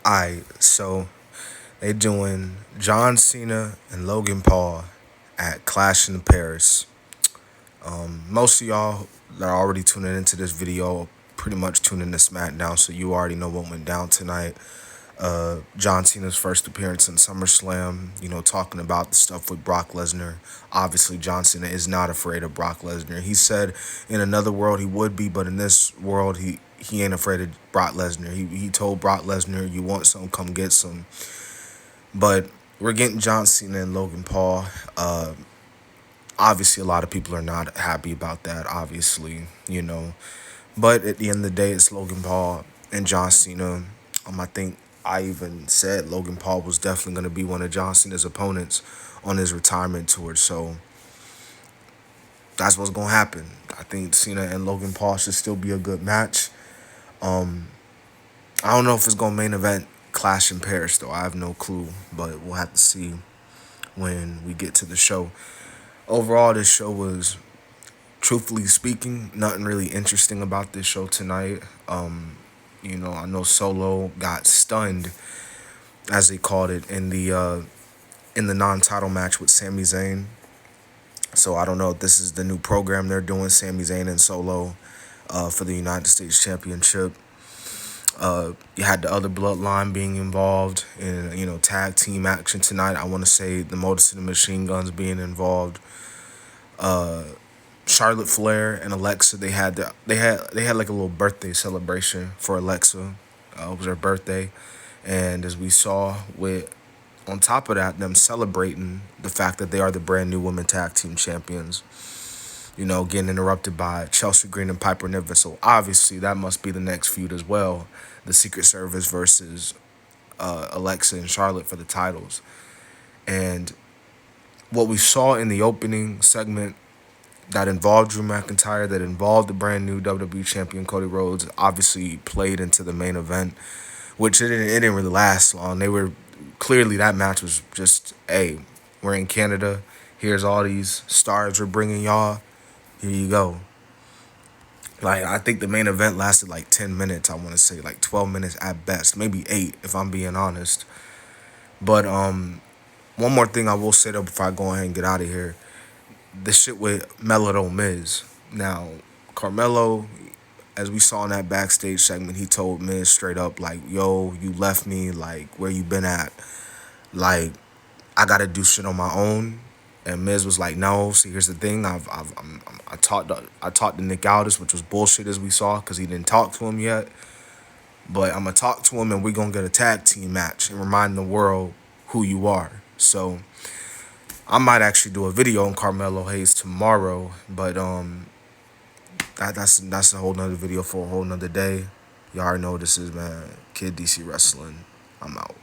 Alright, so they doing John Cena and Logan Paul at Clash in Paris. Most of y'all that are already tuning into this video pretty much tuned into Smackdown, so you already know what went down tonight. John Cena's first appearance in SummerSlam, talking about the stuff with Brock Lesnar. Obviously, John Cena is not afraid of Brock Lesnar. He said in another world he would be, but in this world he ain't afraid of Brock Lesnar. He told Brock Lesnar, "You want some, come get some." But we're getting John Cena and Logan Paul. Obviously, a lot of people are not happy about that. Obviously. But at the end of the day, it's Logan Paul and John Cena. I think I even said Logan Paul was definitely going to be one of John Cena's opponents on his retirement tour. So that's what's going to happen. I think Cena and Logan Paul should still be a good match. I don't know if it's going to main event Clash in Paris, though. I have no clue, but we'll have to see when we get to the show. Overall, this show was, truthfully speaking, nothing really interesting about this show tonight. I know Solo got stunned, as they called it, in the non-title match with Sami Zayn. So I don't know if this is the new program they're doing, Sami Zayn and Solo, for the United States Championship. You had the other bloodline being involved in tag team action tonight. I want to say the Motor City Machine Guns being involved. Charlotte Flair and Alexa, they had like a little birthday celebration for Alexa. It was her birthday, and as we saw, with on top of that, them celebrating the fact that they are the brand new women tag team champions. Getting interrupted by Chelsea Green and Piper Niven. So obviously that must be the next feud as well. The Secret Service versus Alexa and Charlotte for the titles. And what we saw in the opening segment that involved Drew McIntyre, that involved the brand new WWE champion Cody Rhodes, obviously played into the main event, which it didn't really last long. They were clearly, that match was just, hey, we're in Canada. Here's all these stars we're bringing y'all. Here you go. Like, I think the main event lasted like 10 minutes, I want to say, like 12 minutes at best, maybe 8 if I'm being honest. But one more thing I will say though before I go ahead and get out of here. The shit with Melo Miz. Now, Carmelo, as we saw in that backstage segment, he told Miz straight up, like, "Yo, you left me, like, where you been at? Like, I gotta do shit on my own." And Miz was like, "No, see, here's the thing. I talked to Nick Aldis, which was bullshit as we saw, because he didn't talk to him yet. But I'm gonna talk to him, and we're gonna get a tag team match and remind the world who you are." So I might actually do a video on Carmelo Hayes tomorrow, but that's a whole nother video for a whole nother day. Y'all already know what this is, man. Kid DC Wrestling. I'm out.